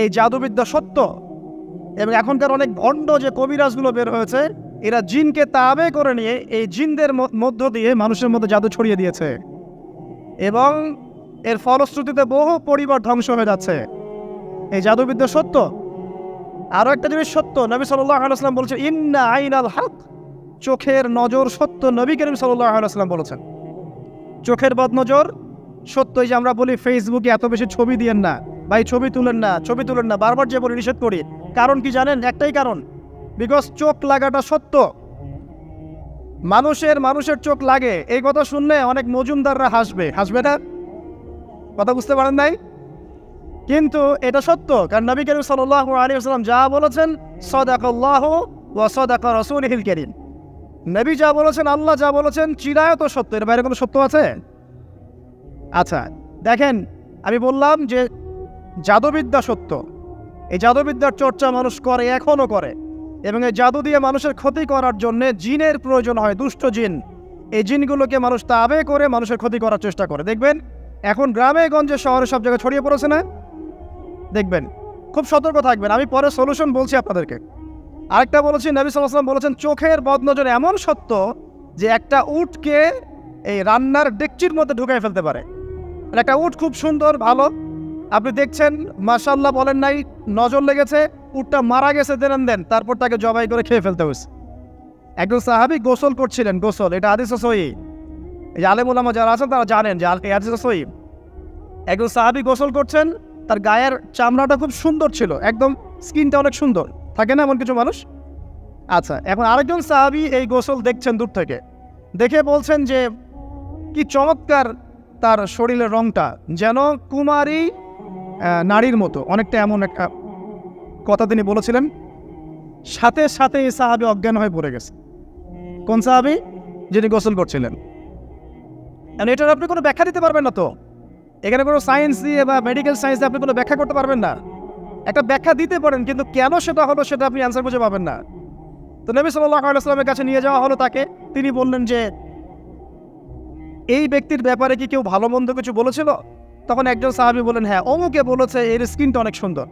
এই জাদুবিদ্যা সত্য। এবং এখনকার অনেক ভণ্ড যে কবিরাজগুলো বের হয়েছে, এরা জিনকে তাবে করে নিয়ে এই জিনদের মধ্য দিয়ে মানুষের মধ্যে জাদু ছড়িয়ে দিয়েছে, এবং এর ফলশ্রুতিতে বহু পরিবার ধ্বংস হয়ে যাচ্ছে। এই জাদুবিদ্যা সত্য। আরও একটা জিনিস সত্য, নবী সাল্লাল্লাহু আলাইহি ওয়াসাল্লাম বলেছেন, ইন্না আইনাল হক, চোখের নজর সত্য। নবী করিম সাল্লাল্লাহু আলাইহি ওয়াসাল্লাম বলেছেন চোখের বদনজর সত্য। এই যে আমরা বলি ফেসবুকে এত বেশি ছবি দিয়েন না ভাই, ছবি তুলেন না, বারবার যে বলি নিষেধ করি, কারণ কি জানেন? একটাই কারণ, বিকজ চোখ লাগাটা সত্য। মানুষের চোখ লাগে, এই কথা শুনলে অনেক মজুমদাররা হাসবে না? কথা বুঝতে পারেন নাই? কিন্তু এটা সত্য, কারণ নবী করিম সাল্লাল্লাহু আলাইহি ওয়াসাল্লাম যা বলেছেন, সাদাকাল্লাহু ওয়া সাদাকা রাসূলুহুল কারীম, নবী যা বলেছেন, আল্লাহ যা বলেছেন, চিরায়ত সত্য। এর বাইরে কোনো সত্য আছে? আচ্ছা দেখেন, আমি বললাম যে জাদুবিদ্যা সত্য। এই জাদুবিদ্যার চর্চা মানুষ করে, এখনও করে, এবং এই জাদু দিয়ে মানুষের ক্ষতি করার জন্য জিনের প্রয়োজন হয়, দুষ্ট জিন। এই জিনগুলোকে মানুষ তাবে করে মানুষের ক্ষতি করার চেষ্টা করে। দেখবেন এখন গ্রামে গঞ্জে শহরে সব জায়গায় ছড়িয়ে পড়েছে না? দেখবেন, খুব সতর্ক থাকবেন। আমি পরে সলিউশন বলছি আপনাদেরকে। আরেকটা বলেছি, নবী সাল্লাল্লাহু আলাইহি ওয়াসাল্লাম বলেছেন চোখের বদনজর এমন সত্য যে একটা উটকে এই রান্নার ডেকচির মধ্যে ঢুকাই ফেলতে পারে। একটা উট খুব সুন্দর, ভালো, আপনি দেখছেন মাশাআল্লাহ বলেন নাই, নজর লেগেছে, উটটা মারা গেছে, দেন তারপর তাকে জবাই করে খেয়ে ফেলতে হয়েছে। একজন সাহাবী গোসল করছিলেন, গোসল, এটা হাদিস সহিহ, এই যে আলেম ওলামা যারা আছেন তারা জানেন যে এই হাদিস সহিহ। একজন সাহাবী গোসল করছেন, তার গায়ের চামড়াটা খুব সুন্দর ছিল, একদম স্কিনটা অনেক সুন্দর, থাকে না এমন কিছু মানুষ? আচ্ছা, এখন আরেকজন সাহাবী এই গোসল দেখছেন দূর থেকে, দেখে বলছেন যে কি চমৎকার তার শরীরের রংটা, যেন কুমারী নারীর মতো, অনেকটা এমন একটা কথা তিনি বলেছিলেন। সাথে সাথে এই সাহাবী অজ্ঞান হয়ে পড়ে গেছে। কোন সাহাবী? যিনি গোসল করছিলেন। এটার আপনি কোনো ব্যাখ্যা দিতে পারবেন না তো, এখানে কোনো সায়েন্স দিয়ে বা মেডিকেল সায়েন্স দিয়ে আপনি কোনো ব্যাখ্যা করতে পারবেন না। একটা ব্যাখ্যা দিতে পারেন, কিন্তু কেন সেটা হলো সেটা আপনি অ্যান্সার খুঁজে পাবেন না। তো নবী সাল্লাল্লাহু আলাইহি ওয়াসাল্লামের কাছে নিয়ে যাওয়া হলো তাকে। তিনি বললেন যে এই ব্যক্তির ব্যাপারে কি কেউ ভালো মন্দ কিছু বলেছিল? তখন একজন সাহাবী বলেন, হ্যাঁ, অমুকে বলেছে এর স্কিনটা অনেক সুন্দর,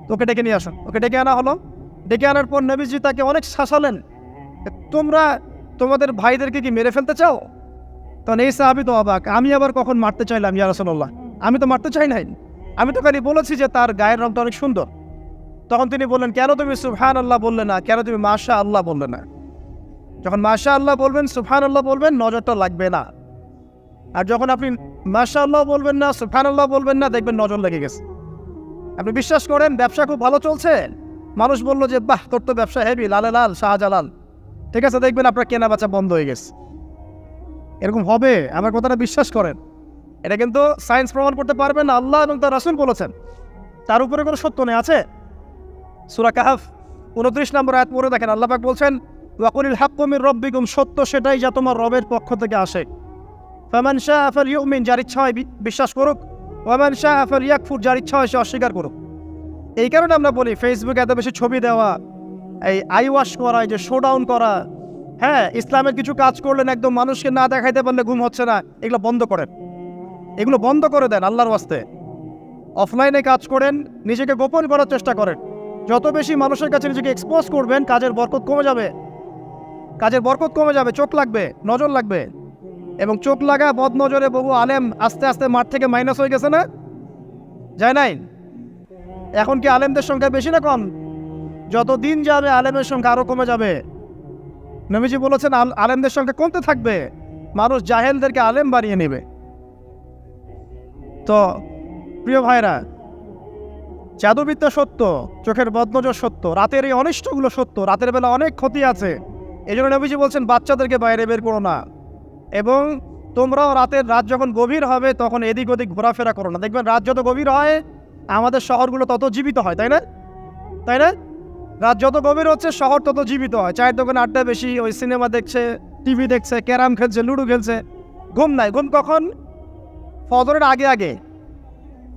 তোকে ডেকে নিয়ে আসুন। ওকে ডেকে আনা হলো। ডেকে আনার পর নবীজি তাকে অনেক শাসালেন, তোমরা তোমাদের ভাইদেরকে কি মেরে ফেলতে চাও? তখন এই সাহাবী তো অবাক, আমি আবার কখন মারতে চাইলাম ইয়া রাসূলুল্লাহ? আমি তো মারতে চাই নাই, আমি তো খালি বলেছি যে তার গায়ের রংটা অনেক সুন্দর। তখন তিনি বললেন, কেন তুমি সুবহানাল্লাহ বললে না, কেন তুমি মাশাআল্লাহ বললে না? যখন মাশাআল্লাহ বলবেন, সুবহানাল্লাহ বলবেন, নজরটা লাগবে না। আর যখন আপনি মাশাআল্লাহ বলবেন না, সুবহানাল্লাহ বলবেন না, দেখবেন নজর লেগে গেছে। আপনি বিশ্বাস করেন ব্যবসা খুব ভালো চলছে, মানুষ বলল যে বাহ তোর তো ব্যবসা হেভি, লালে লাল শাহজালাল, ঠিক আছে, দেখবেন আপনার কেনা বেচা বন্ধ হয়ে গেছে। এরকম হবে, আমার কথাটা বিশ্বাস করেন। এটা কিন্তু সায়েন্স প্রমাণ করতে পারবেন না, আল্লাহ এবং তার রাসূল বলেছেন, তার উপরে কোনো সত্য নেই। আছে সূরা কাহফ 29 নম্বর আয়াত পড়ে দেখেন, আল্লাহ পাক বলছেন, ওয়াকুলিল হাক্কু মির রাব্বিকুম, সত্য সেটাই যা তোমার রবের পক্ষ থেকে আসে। ফামান শাআ ফালইউমিন, যার ইচ্ছা হয় বিশ্বাস করুক, ওয়ামান শাআ ফালইয়াকফুর, যার ইচ্ছা হয় সে অস্বীকার করুক। এই কারণে আমরা বলি ফেসবুকে এত বেশি ছবি দেওয়া, এই আই ওয়াশ করা, এই যে শো ডাউন করা, হ্যাঁ, ইসলামের কিছু কাজ করলেন একদম মানুষকে না দেখাইতে পারলে ঘুম হচ্ছে না, এগুলো বন্ধ করেন, এগুলো বন্ধ করে দেন আল্লাহর ওয়াস্তে। অফলাইনে কাজ করেন, নিজেকে গোপন করার চেষ্টা করেন। যত বেশি মানুষের কাছে নিজেকে এক্সপোজ করবেন, কাজের বরকত কমে যাবে, চোখ লাগবে, নজর লাগবে। এবং চোখ লাগা বদ নজরে বহু আলেম আস্তে আস্তে মাঠ থেকে মাইনাস হয়ে গেছে না? যায় নাই? এখন কি আলেমদের সংখ্যা বেশি না কম? যত দিন যাবে আলেমের সংখ্যা আরো কমে যাবে। নবীজি বলেছেন আলেমদের সংখ্যা কমতে থাকবে, মানুষ জাহেলদেরকে আলেম বানিয়ে নেবে। তো প্রিয় ভাইরা, জাদুবিদ্যা সত্য, চোখের বদনজর সত্য, রাতের এই অনিষ্টগুলো সত্য, রাতের বেলা অনেক ক্ষতি আছে। এই জন্য নবীজি বলছেন বাচ্চাদেরকে বাইরে বের করো না, এবং তোমরাও রাত যখন গভীর হবে তখন এদিক ওদিক ঘোরাফেরা করো না। দেখবেন রাত যত গভীর হয় আমাদের শহরগুলো তত জীবিত হয়, তাই না? রাত যত গভীর হচ্ছে শহর তত জীবিত হয়। চায়ের দোকানে আড্ডা বেশি, ওই সিনেমা দেখছে, টিভি দেখছে, ক্যারাম খেলছে, লুডো খেলছে, ঘুম নাই। ঘুম কখন? ফজরের আগে।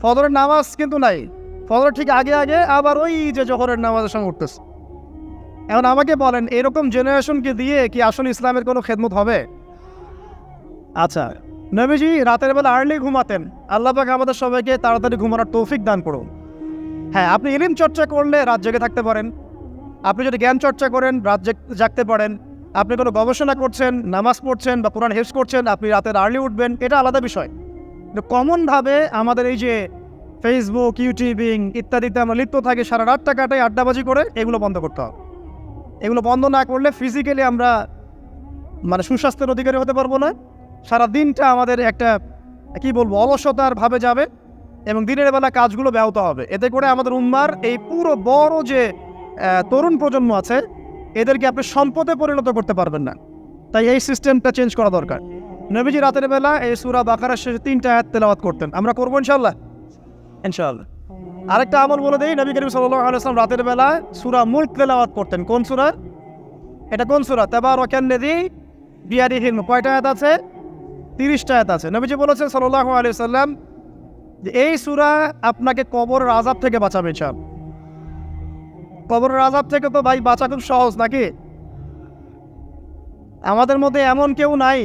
ফজরের নামাজ কিন্তু নাই, ফজরের ঠিক আগে, আবার ওই যে জোহরের নামাজের সঙ্গে উঠতেছে। এখন আমাকে বলেন, এরকম জেনারেশনকে দিয়ে কি আসলে ইসলামের কোনো খেদমত হবে? আচ্ছা, নবীজি রাতের বেলা আর্লি ঘুমাতেন। আল্লাহ পাক আমাদের সবাইকে তাড়াতাড়ি ঘুমানোর তৌফিক দান করুন। হ্যাঁ, আপনি ইলম চর্চা করলে রাত জেগে থাকতে পারেন, আপনি যদি জ্ঞান চর্চা করেন রাত জাগতে পারেন, আপনি কোনো গবেষণা করছেন, নামাজ পড়ছেন বা কোরআন হেফজ করছেন, আপনি রাতের আর্লি উঠবেন, এটা আলাদা বিষয়। কিন্তু কমনভাবে আমাদের এই যে ফেসবুক, ইউটিউবিং ইত্যাদিতে আমরা লিপ্ত থাকি, সারা রাতটা কাটাই আড্ডাবাজি করে, এগুলো বন্ধ করতে হবে। এগুলো বন্ধ না করলে ফিজিক্যালি আমরা মানে সুস্বাস্থ্যের অধিকারী হতে পারবো না। সারা দিনটা আমাদের একটা কি বলবো অলসতার ভাবে যাবে এবং দিনের বেলা কাজগুলো ব্যাহত হবে। এতে করে আমাদের উম্মার এই পুরো বড় যে তরুণ প্রজন্ম আছে এদেরকে আপনি সম্পদে পরিণত করতে পারবেন না। তাই এই সিস্টেমটা চেঞ্জ করা দরকার। নবীজি রাতের বেলা এই সূরা বাকারার শেষে 3টা আয়াত তেলাওয়াত করতেন। আমরা করবো ইনশাআল্লাহ। আরেকটা আমল বলে দেই, নবী করিম সাল্লাল্লাহু আলাইহি ওয়াসাল্লাম রাতের বেলা সূরা মুলক তেলাওয়াত করতেন। কোন সূরা? এটা কোন সূরা? তাবারাকাল্লাযী বিয়াদিহিল মুলক। কয়টা আয়াত আছে? 30টা আয়াত আছে। নবীজি বলেছেন সাল্লাল্লাহু আলাইহি ওয়াসাল্লাম যে এই সূরা আপনাকে কবরের আযাব থেকে বাঁচাবে। কবরের আযাব থেকে তো ভাই বাঁচা খুব সহজ নাকি? আমাদের মধ্যে এমন কেউ নাই,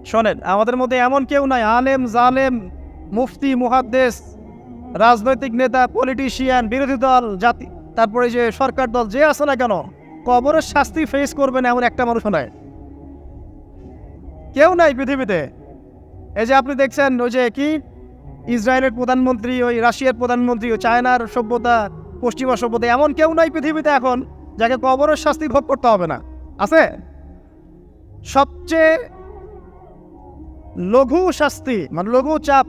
শোনেন, আমাদের মধ্যে এমন কেউ নাই আলেম জালেম মুফতি মুহাদ্দিস রাজনৈতিক নেতা পলিটিশিয়ান বিরোধী দল জাতি তারপরে যে সরকার দল যে আছে না কেন, কবরের শাস্তি ফেস করবেন এমন একটা মানুষ নাই, কেউ নাই পৃথিবীতে। এই যে আপনি দেখছেন ওই যে কি ইসরায়েলের প্রধানমন্ত্রী, ওই রাশিয়ার প্রধানমন্ত্রী, ওই চায়নার সভ্যতা, পশ্চিমা সভ্যতা, এমন কেউ নাই পৃথিবীতে এখন যাকে কবরের শাস্তি ভোগ করতে হবে না। আছে? সবচেয়ে লঘু শাস্তি মানে লঘু চাপ,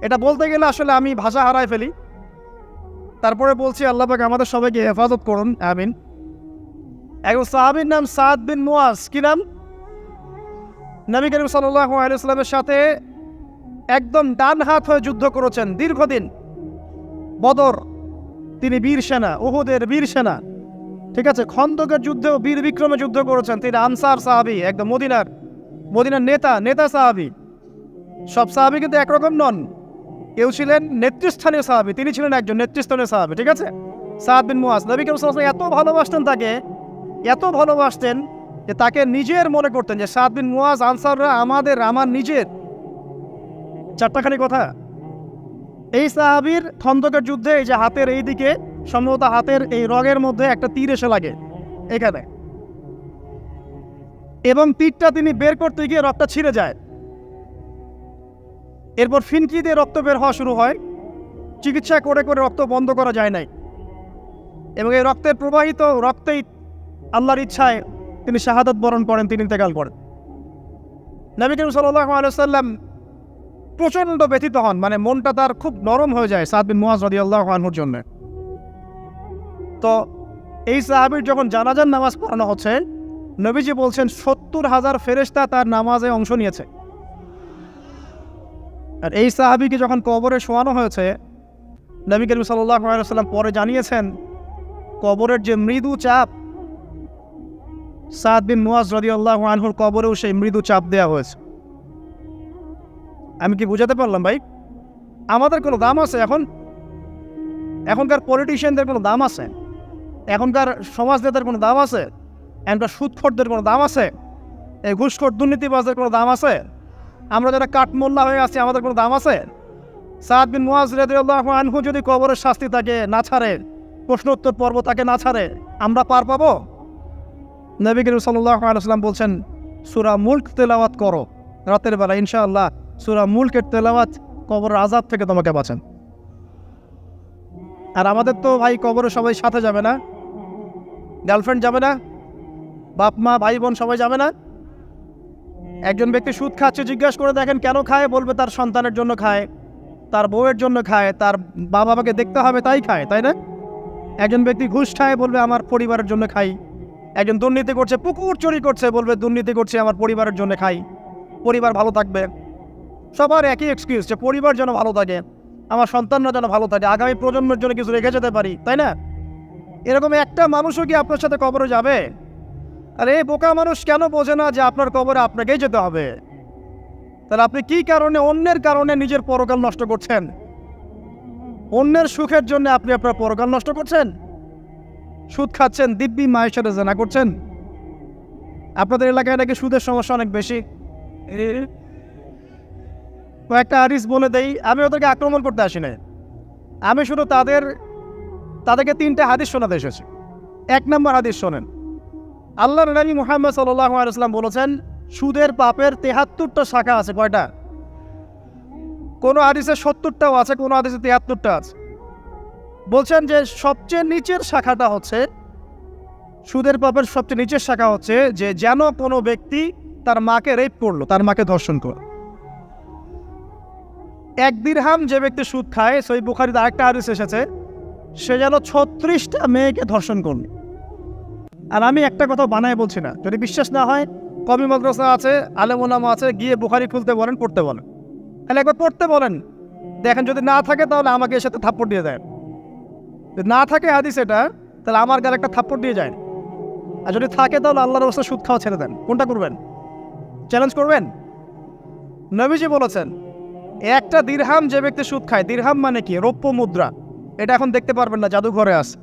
এটা বলতে গেলে আসলে আমি ভাষা হারায় ফেলি, তারপরে বলছি আল্লাহ পাক আমাদের সবাইকে হেফাজত করুন, আমিন। একজন সাহাবীর নাম সাদ বিন মুয়াজ। কি নাম? নবী করিম সাল্লাল্লাহু আলাইহি ওয়াসাল্লামের সাথে একদম ডান হাত হয়ে যুদ্ধ করেছেন দীর্ঘদিন। বদর তিনি বীর সেনা, উহুদের বীর সেনা, ঠিক আছে, খন্দকের যুদ্ধেও বীর বিক্রমে যুদ্ধ করেছেন। তিনি আনসার সাহাবী, একদম মদিনার নেতা সাহাবী। সব সাহাবী কিন্তু একরকম নন, কেউ ছিলেন নেতৃস্থানীয় সাহাবী, তিনি ছিলেন একজন নেতৃস্থানীয় সাহাবী, ঠিক আছে, সাদ বিন মুয়াজ। নবী করিম সাল্লাল্লাহু আলাইহি ওয়াসাল্লাম এত ভালোবাসতেন তাকে, এত ভালোবাসতেন যে তাকে নিজের মনে করতেন যে সাদ বিন মুয়াজ আনসাররা আমার নিজের। চারটাখানি কথা। এই সাহাবীর খন্দকের যুদ্ধে এই যে হাতের এই দিকে সম্ভবত হাতের এই রগের মধ্যে একটা তীর এসে লাগে এখানে, এবং তীরটা তিনি বের করতে গিয়ে রক্তটা ছিঁড়ে যায়। এরপর ফিনকি দিয়ে রক্ত বের হওয়া শুরু হয়। চিকিৎসা করে করে রক্ত বন্ধ করা যায় নাই, এবং এই রক্তের প্রবাহিত রক্তেই আল্লাহর ইচ্ছায় তিনি শাহাদাত বরণ করেন, তিনি ইন্তেকাল করেন। নবী করিম সাল্লাল্লাহু আলাইহি ওয়াসাল্লাম প্রচণ্ড ব্যথিত হন, মানে মনটা তার খুব নরম হয়ে যায় সাদ বিন মুয়াজ রাদিয়াল্লাহু আনহুর জন্য। তো এই সাহাবীর যখন জানাজার নামাজ পড়ানো হচ্ছে, নবীজি বলছেন 70,000 ফেরেশতা তার নামাজে অংশ নিয়েছে। আর এই সাহাবীকে যখন কবরে শোয়ানো হয়েছে, নবী করিম সাল্লাল্লাহু আলাইহি ওয়াসাল্লাম পরে জানিয়েছেন কবরের যে মৃদু চাপ, সাদ বিন মুয়াজ রাদিয়াল্লাহু আনহুর কবরেও সেই মৃদু চাপ দেওয়া হয়েছে। আমি কি বুঝাতে পারলাম ভাই? আমাদের কোনো দাম আছে এখনকার পলিটিশিয়ানদের কোনো দাম আছে? এখনকার সমাজ নেতার কোনো দাম আছে? এখনকার সুদখোরদের কোনো দাম আছে? এই ঘুষখোর দুর্নীতিবাজদের কোনো দাম আছে? আমরা যারা কাঠমোল্লা হয়ে আছি আমাদের কোনো দাম আছে? সাদ বিন মুয়াজ রাদিয়াল্লাহু আনহু যদি কবরের শাস্তি তাকে না ছাড়ে, প্রশ্নোত্তর পর্ব তাকে না ছাড়ে, আমরা পার পাবো? নবী করিম সাল্লাল্লাহু আলাইহি ওয়াসাল্লাম বলছেন সূরা মুলক তেলাওয়াত করো রাতের বেলা, ইনশাআল্লাহ সূরা মুলকের তেলাওয়াত কবরের আযাব থেকে তোমাকে বাঁচান। আর আমাদের তো ভাই কবরে সবাই সাথে যাবে না, গার্লফ্রেন্ড যাবে না, বাপ মা ভাই বোন সবাই যাবে না। একজন ব্যক্তি সুদ খাচ্ছে, জিজ্ঞাসা করে দেখেন কেন খায়, বলবে তার সন্তানের জন্য খায়, তার বউয়ের জন্য খায়, তার বাবাকে দেখতে হবে তাই খায়, তাই না? একজন ব্যক্তি ঘুষ খায়, বলবে আমার পরিবারের জন্য খাই। একজন দুর্নীতি করছে, পুকুর চুরি করছে, বলবে দুর্নীতি করছে আমার পরিবারের জন্য খাই, পরিবার ভালো থাকবে। সবার একই এক্সকিউজ যে পরিবার যেন ভালো থাকে, আমার সন্তানরা যেন ভালো থাকে, আগামী প্রজন্মের জন্য কিছু রেখে যেতে পারি, তাই না? এরকম একটা মানুষও কি আপনার সাথে কবরে যাবে? আর এই বোকা মানুষ কেন বোঝে না যে আপনার কবরে আপনাকেই যেতে হবে? তাহলে আপনি কি কারণে অন্যের কারণে নিজের পরকাল নষ্ট করছেন? অন্যের সুখের জন্য আপনি আপনার পরকাল নষ্ট করছেন। সুদ খাচ্ছেন, দিব্যি মায়ের সাথে জেনা করছেন। আপনাদের এলাকায় নাকি সুদের সমস্যা অনেক বেশি। কয়েকটা হাদিস বলে দেই, আমি ওদেরকে আক্রমণ করতে আসি না। আমি শুধু তাদেরকে 3টে হাদিস শোনাতে এসেছি। 1 নম্বর হাদিস শোনেন। আল্লাহর নবী মুহাম্মদ সাল্লাল্লাহু আলাইহি ওয়াসাল্লাম বলেছেন, সুদের পাপের 73টা শাখা আছে। কয়টা? কোনো হাদিসে 70টাও আছে, কোনো হাদিসে 73টা আছে। বলছেন যে সবচেয়ে নিচের শাখাটা হচ্ছে, সুদের পাপের সবচেয়ে নিচের শাখা হচ্ছে যে যেন কোনো ব্যক্তি তার মাকে রেপ করলো, তার মাকে ধর্ষণ করলো। 1 দিরহাম যে ব্যক্তি সুদ খায়, সহিহ বুখারীতে আরেকটা হাদিস এসেছে, সে যেন 36টা মেয়েকে ধর্ষণ করলো। আর আমি একটা কথা বানায় বলছি না, যদি বিশ্বাস না হয়, কওমি মাদ্রাসা আছে, আলেম ওলামা আছে, গিয়ে বুখারী খুলতে বলেন, পড়তে বলেন। তাহলে একবার পড়তে বলেন, দেখেন যদি না থাকে তাহলে আমাকে এর সাথে থাপ্পড় দিয়ে দেয়। যদি না থাকে হাদিস এটা, তাহলে আমার গালে একটা থাপ্পড় দিয়ে যায়। আর যদি থাকে তাহলে আল্লাহর রাস্তায় সুদ খাওয়া ছেড়ে দেন। কোনটা করবেন? চ্যালেঞ্জ করবেন? নবীজি বলেছেন, 1টা দিরহাম যে ব্যক্তি সুদ খায়, দিরহাম মানে কি? রৌপ্য মুদ্রা। এটা এখন দেখতে পারবেন না, জাদুঘরে আছে।